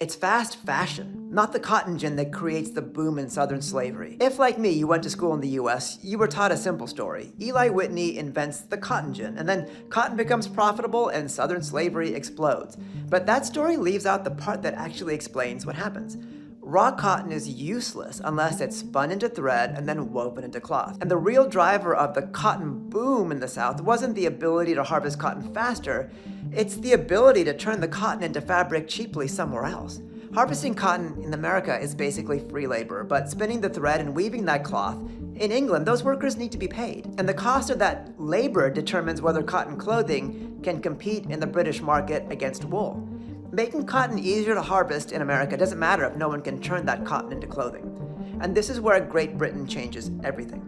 It's fast fashion, not the cotton gin that creates the boom in Southern slavery. If, like me, you went to school in the US, you were taught a simple story. Eli Whitney invents the cotton gin, and then cotton becomes profitable and Southern slavery explodes. But that story leaves out the part that actually explains what happens. Raw cotton is useless unless it's spun into thread and then woven into cloth. And the real driver of the cotton boom in the South wasn't the ability to harvest cotton faster, it's the ability to turn the cotton into fabric cheaply somewhere else. Harvesting cotton in America is basically free labor, but spinning the thread and weaving that cloth, in England, those workers need to be paid. And the cost of that labor determines whether cotton clothing can compete in the British market against wool. Making cotton easier to harvest in America doesn't matter if no one can turn that cotton into clothing. And this is where Great Britain changes everything.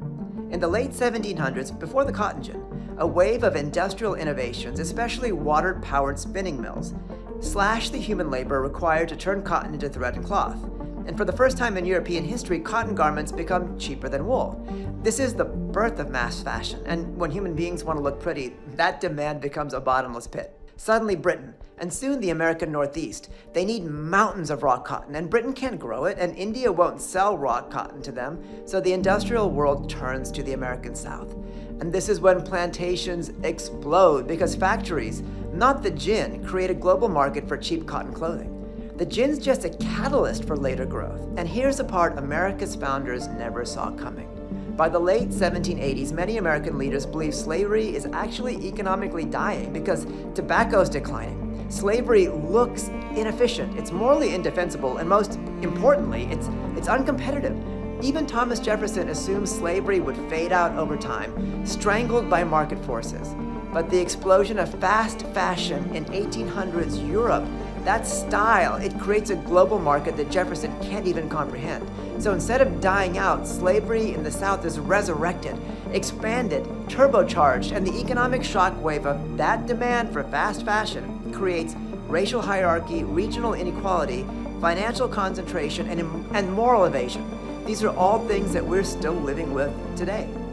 In the late 1700s, before the cotton gin, a wave of industrial innovations, especially water-powered spinning mills, slashed the human labor required to turn cotton into thread and cloth. And for the first time in European history, cotton garments become cheaper than wool. This is the birth of mass fashion, and when human beings want to look pretty, that demand becomes a bottomless pit. Suddenly Britain, and soon the American Northeast, they need mountains of raw cotton, and Britain can't grow it, and India won't sell raw cotton to them, so the industrial world turns to the American South. And this is when plantations explode, because factories, not the gin, create a global market for cheap cotton clothing. The gin's just a catalyst for later growth, and here's the part America's founders never saw coming. By the late 1780s, many American leaders believe slavery is actually economically dying because tobacco is declining. Slavery looks inefficient, it's morally indefensible, and most importantly, it's uncompetitive. Even Thomas Jefferson assumed slavery would fade out over time, strangled by market forces. But the explosion of fast fashion in 1800s Europe, that style, it creates a global market that Jefferson can't even comprehend. So instead of dying out, slavery in the South is resurrected, expanded, turbocharged, and the economic shockwave of that demand for fast fashion creates racial hierarchy, regional inequality, financial concentration, and moral evasion. These are all things that we're still living with today.